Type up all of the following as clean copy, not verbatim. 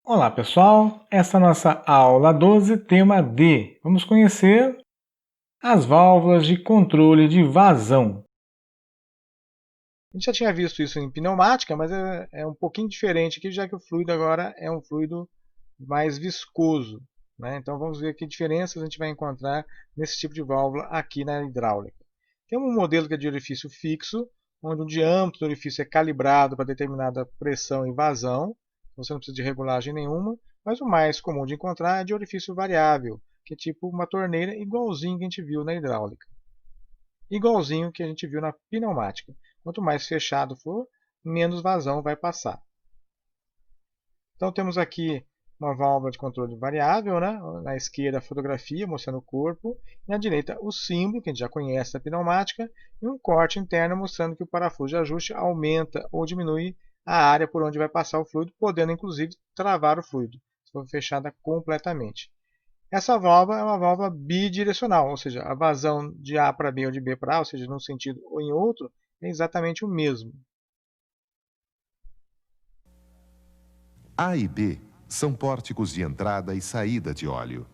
Olá pessoal, essa é a nossa aula 12, tema D. Vamos conhecer as válvulas de controle de vazão. A gente já tinha visto isso em pneumática, mas é um pouquinho diferente aqui, já que o fluido agora é um fluido mais viscoso, né? Então vamos ver que diferenças a gente vai encontrar nesse tipo de válvula aqui na hidráulica. Tem um modelo que é de orifício fixo, onde o diâmetro do orifício é calibrado para determinada pressão e vazão. Você não precisa de regulagem nenhuma, mas o mais comum de encontrar é de orifício variável, que é tipo uma torneira igualzinho que a gente viu na hidráulica. Igualzinho que a gente viu na pneumática. Quanto mais fechado for, menos vazão vai passar. Então temos aqui uma válvula de controle variável, né? Na esquerda a fotografia mostrando o corpo, e na direita o símbolo, que a gente já conhece da pneumática, e um corte interno mostrando que o parafuso de ajuste aumenta ou diminui a área por onde vai passar o fluido, podendo inclusive travar o fluido, se for fechada completamente. Essa válvula é uma válvula bidirecional, ou seja, a vazão de A para B ou de B para A, ou seja, num sentido ou em outro, é exatamente o mesmo. A e B são pórticos de entrada e saída de óleo.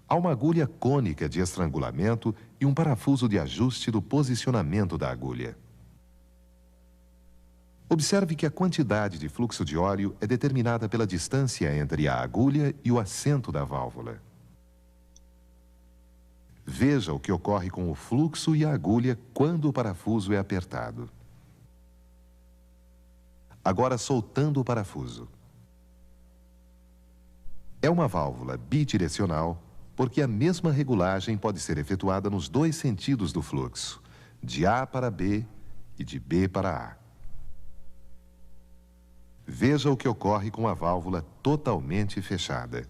Há uma agulha cônica de estrangulamento e um parafuso de ajuste do posicionamento da agulha. Observe que a quantidade de fluxo de óleo é determinada pela distância entre a agulha e o assento da válvula. Veja o que ocorre com o fluxo e a agulha quando o parafuso é apertado. Agora soltando o parafuso. É uma válvula bidirecional porque a mesma regulagem pode ser efetuada nos dois sentidos do fluxo, de A para B e de B para A. Veja o que ocorre com a válvula totalmente fechada.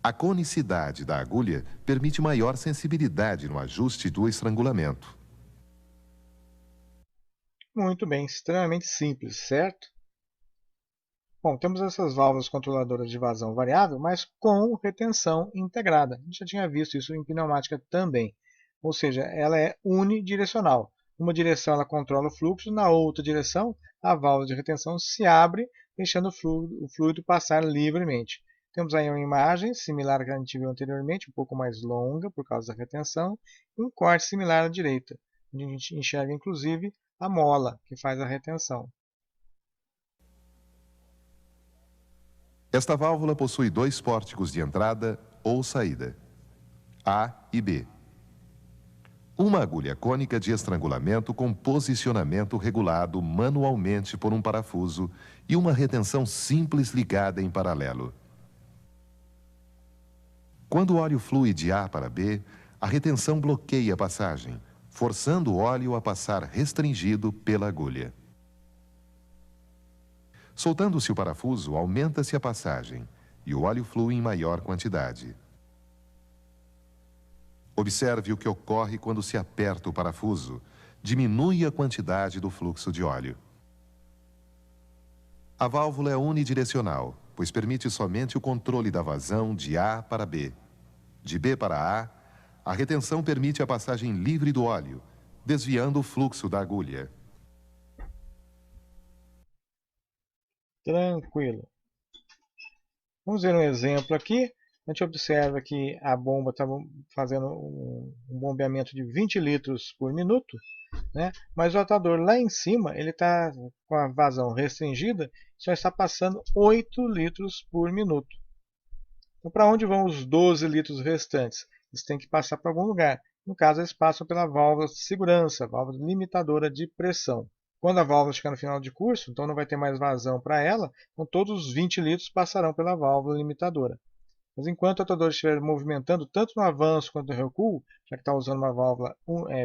A conicidade da agulha permite maior sensibilidade no ajuste do estrangulamento. Muito bem, extremamente simples, certo? Bom, temos essas válvulas controladoras de vazão variável, mas com retenção integrada. A gente já tinha visto isso em pneumática também. Ou seja, ela é unidirecional. Numa direção ela controla o fluxo, na outra direção a válvula de retenção se abre, deixando o fluido passar livremente. Temos aí uma imagem similar à que a gente viu anteriormente, um pouco mais longa por causa da retenção, e um corte similar à direita, onde a gente enxerga inclusive a mola que faz a retenção. Esta válvula possui dois pórticos de entrada ou saída, A e B. Uma agulha cônica de estrangulamento com posicionamento regulado manualmente por um parafuso e uma retenção simples ligada em paralelo. Quando o óleo flui de A para B, a retenção bloqueia a passagem, forçando o óleo a passar restringido pela agulha. Soltando-se o parafuso, aumenta-se a passagem e o óleo flui em maior quantidade. Observe o que ocorre quando se aperta o parafuso. Diminui a quantidade do fluxo de óleo. A válvula é unidirecional, pois permite somente o controle da vazão de A para B. De B para A, a retenção permite a passagem livre do óleo, desviando o fluxo da agulha. Tranquilo. Vamos ver um exemplo aqui. A gente observa que a bomba está fazendo um bombeamento de 20 litros por minuto, né? Mas o atador lá em cima ele está com a vazão restringida, só está passando 8 litros por minuto. Então, para onde vão os 12 litros restantes? Eles têm que passar para algum lugar. No caso, eles passam pela válvula de segurança, válvula limitadora de pressão. Quando a válvula chegar no final de curso, então não vai ter mais vazão para ela, então todos os 20 litros passarão pela válvula limitadora. Mas enquanto o atador estiver movimentando tanto no avanço quanto no recuo, já que está usando uma válvula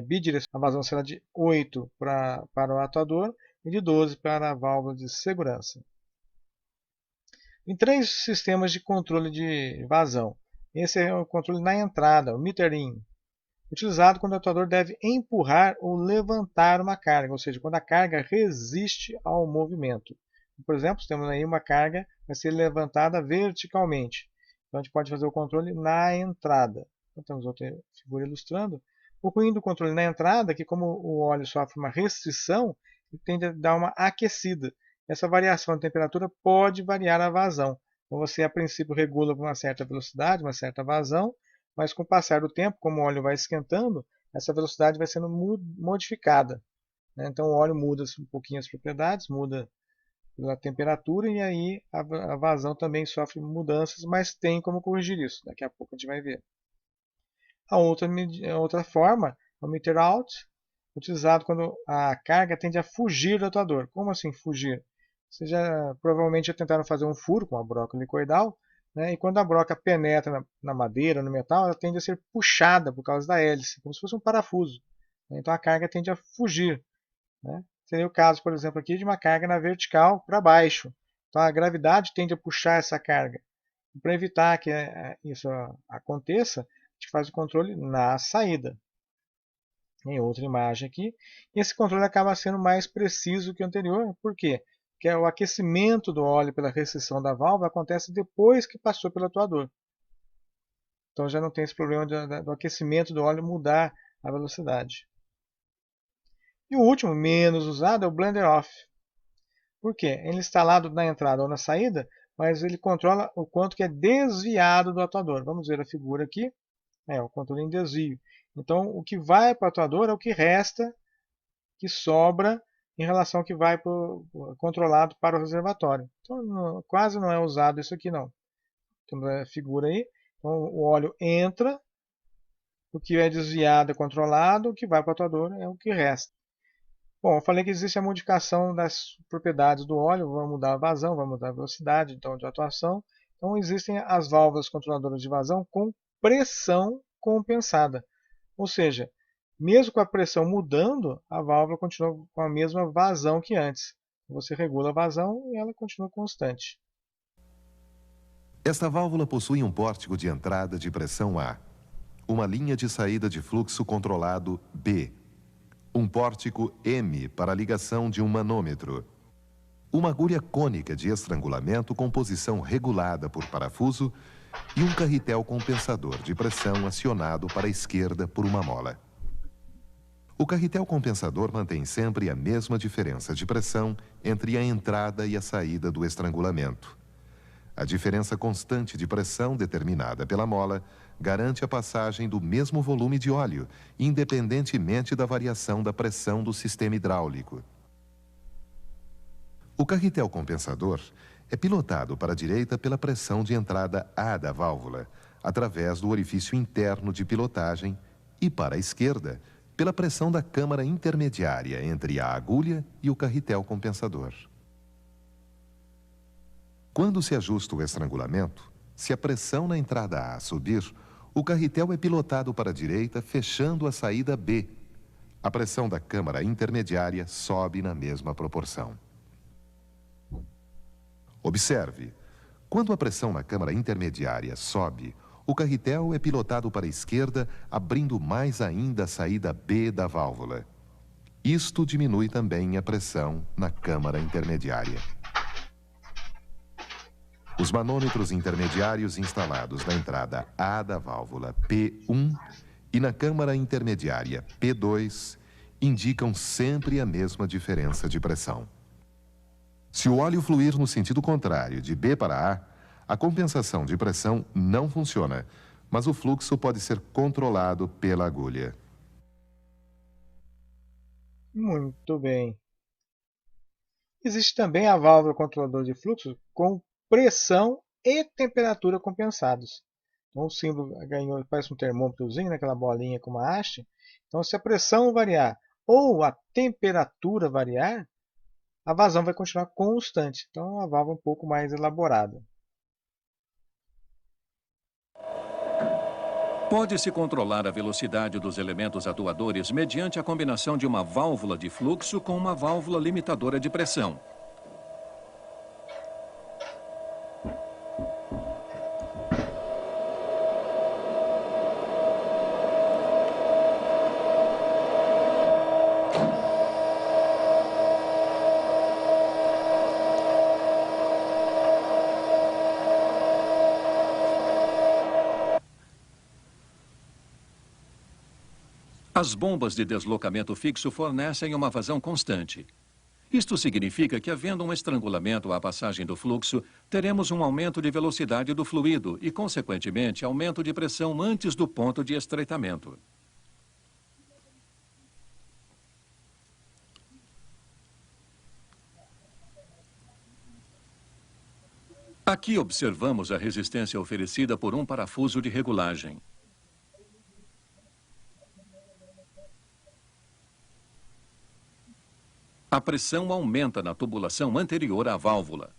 bidirecional, a vazão será de 8 para o atador e de 12 para a válvula de segurança. Tem três sistemas de controle de vazão. Esse é o controle na entrada, o meter-in, utilizado quando o atuador deve empurrar ou levantar uma carga, ou seja, quando a carga resiste ao movimento. Por exemplo, temos aí uma carga que vai ser levantada verticalmente. Então a gente pode fazer o controle na entrada. Então, temos outra figura ilustrando. O ruim do controle na entrada é que, como o óleo sofre uma restrição, ele tende a dar uma aquecida. Essa variação de temperatura pode variar a vazão, Então você a princípio regula para uma certa velocidade, uma certa vazão, mas com o passar do tempo, como o óleo vai esquentando, essa velocidade vai sendo modificada, né? Então o óleo muda um pouquinho as propriedades, muda pela temperatura e aí a vazão também sofre mudanças, mas tem como corrigir isso. Daqui a pouco a gente vai ver. A outra forma é o meter out, utilizado quando a carga tende a fugir do atuador. Como assim fugir? Vocês provavelmente já tentaram fazer um furo com a broca helicoidal, né? E quando a broca penetra na madeira, no metal, ela tende a ser puxada por causa da hélice, como se fosse um parafuso. Então a carga tende a fugir, né? Seria o caso, por exemplo, aqui de uma carga na vertical para baixo. Então a gravidade tende a puxar essa carga. Para evitar que isso aconteça, a gente faz o controle na saída. Em outra imagem aqui. E esse controle acaba sendo mais preciso que o anterior. Por quê? Porque o aquecimento do óleo pela restrição da válvula acontece depois que passou pelo atuador. Então já não tem esse problema do aquecimento do óleo mudar a velocidade. E o último, menos usado, é o blender off. Por quê? Ele é instalado na entrada ou na saída, mas ele controla o quanto que é desviado do atuador. Vamos ver a figura aqui. O controle em desvio. Então, o que vai para o atuador é o que resta, que sobra, em relação ao que vai controlado para o reservatório. Então, quase não é usado isso aqui, não. Temos a figura aí. Então, o óleo entra, o que é desviado é controlado, o que vai para o atuador é o que resta. Bom, eu falei que existe a modificação das propriedades do óleo, vai mudar a vazão, vai mudar a velocidade então, de atuação. Então, existem as válvulas controladoras de vazão com pressão compensada. Ou seja, mesmo com a pressão mudando, a válvula continua com a mesma vazão que antes. Você regula a vazão e ela continua constante. Esta válvula possui um pórtico de entrada de pressão A, uma linha de saída de fluxo controlado B, um pórtico M para a ligação de um manômetro, uma agulha cônica de estrangulamento com posição regulada por parafuso e um carretel compensador de pressão acionado para a esquerda por uma mola. O carretel compensador mantém sempre a mesma diferença de pressão entre a entrada e a saída do estrangulamento. A diferença constante de pressão determinada pela mola garante a passagem do mesmo volume de óleo, independentemente da variação da pressão do sistema hidráulico. O carretel compensador é pilotado para a direita pela pressão de entrada A da válvula, através do orifício interno de pilotagem, e para a esquerda, pela pressão da câmara intermediária entre a agulha e o carretel compensador. Quando se ajusta o estrangulamento, se a pressão na entrada A subir, o carretel é pilotado para a direita, fechando a saída B. A pressão da câmara intermediária sobe na mesma proporção. Observe, quando a pressão na câmara intermediária sobe, o carretel é pilotado para a esquerda, abrindo mais ainda a saída B da válvula. Isto diminui também a pressão na câmara intermediária. Os manômetros intermediários instalados na entrada A da válvula P1 e na câmara intermediária P2 indicam sempre a mesma diferença de pressão. Se o óleo fluir no sentido contrário, de B para a compensação de pressão não funciona, mas o fluxo pode ser controlado pela agulha. Muito bem. Existe também a válvula controladora de fluxo com pressão e temperatura compensados. Então o símbolo ganhou, parece um termômetrozinho, aquela bolinha com uma haste. Então se a pressão variar ou a temperatura variar, a vazão vai continuar constante. Então é uma válvula um pouco mais elaborada. Pode-se controlar a velocidade dos elementos atuadores mediante a combinação de uma válvula de fluxo com uma válvula limitadora de pressão. As bombas de deslocamento fixo fornecem uma vazão constante. Isto significa que, havendo um estrangulamento à passagem do fluxo, teremos um aumento de velocidade do fluido e, consequentemente, aumento de pressão antes do ponto de estreitamento. Aqui observamos a resistência oferecida por um parafuso de regulagem. A pressão aumenta na tubulação anterior à válvula.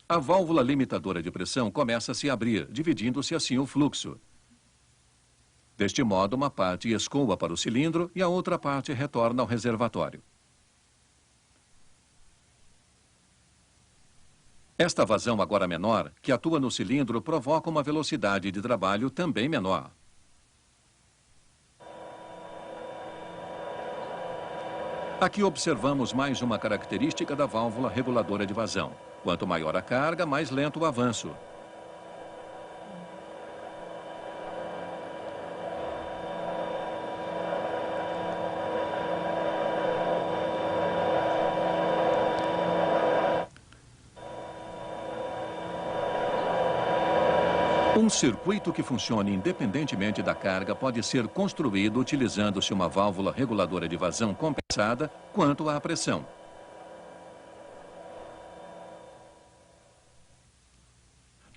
A válvula limitadora de pressão começa a se abrir, dividindo-se assim o fluxo. Deste modo, uma parte escoa para o cilindro e a outra parte retorna ao reservatório. Esta vazão agora menor, que atua no cilindro, provoca uma velocidade de trabalho também menor. Aqui observamos mais uma característica da válvula reguladora de vazão. Quanto maior a carga, mais lento o avanço. Um circuito que funcione independentemente da carga pode ser construído utilizando-se uma válvula reguladora de vazão compensada quanto à pressão.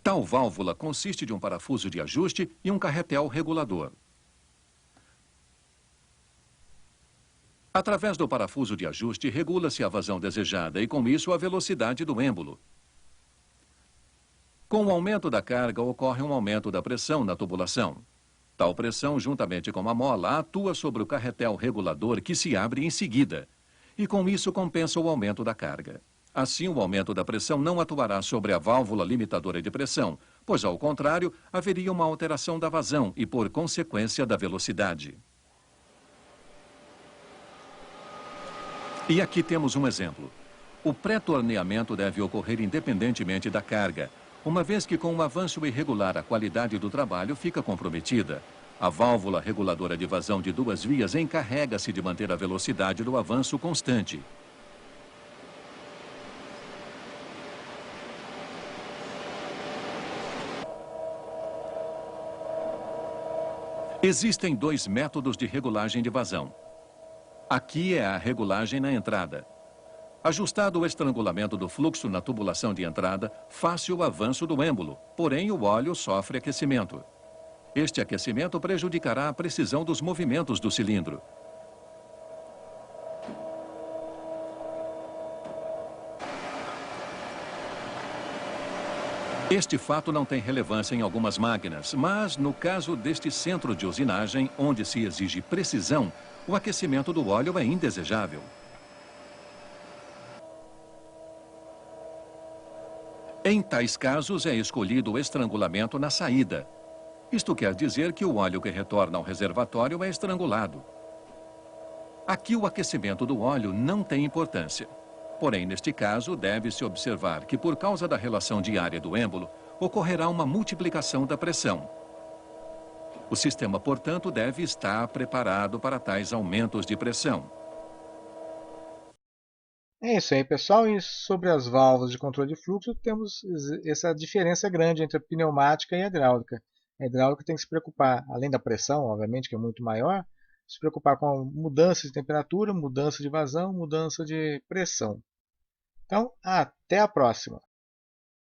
Tal válvula consiste de um parafuso de ajuste e um carretel regulador. Através do parafuso de ajuste, regula-se a vazão desejada e, com isso, a velocidade do êmbolo. Com o aumento da carga, ocorre um aumento da pressão na tubulação. Tal pressão, juntamente com a mola, atua sobre o carretel regulador que se abre em seguida. E com isso compensa o aumento da carga. Assim, o aumento da pressão não atuará sobre a válvula limitadora de pressão, pois, ao contrário, haveria uma alteração da vazão e, por consequência, da velocidade. E aqui temos um exemplo. O pré-torneamento deve ocorrer independentemente da carga, uma vez que, com um avanço irregular, a qualidade do trabalho fica comprometida. A válvula reguladora de vazão de duas vias encarrega-se de manter a velocidade do avanço constante. Existem dois métodos de regulagem de vazão. Aqui é a regulagem na entrada. Ajustado o estrangulamento do fluxo na tubulação de entrada, faz-se o avanço do êmbolo, porém o óleo sofre aquecimento. Este aquecimento prejudicará a precisão dos movimentos do cilindro. Este fato não tem relevância em algumas máquinas, mas no caso deste centro de usinagem, onde se exige precisão, o aquecimento do óleo é indesejável. Em tais casos, é escolhido o estrangulamento na saída. Isto quer dizer que o óleo que retorna ao reservatório é estrangulado. Aqui, o aquecimento do óleo não tem importância. Porém, neste caso, deve-se observar que, por causa da relação diária do êmbolo, ocorrerá uma multiplicação da pressão. O sistema, portanto, deve estar preparado para tais aumentos de pressão. É isso aí, pessoal. E sobre as válvulas de controle de fluxo, temos essa diferença grande entre a pneumática e a hidráulica. A hidráulica tem que se preocupar, além da pressão, obviamente, que é muito maior, se preocupar com mudança de temperatura, mudança de vazão, mudança de pressão. Então, até a próxima!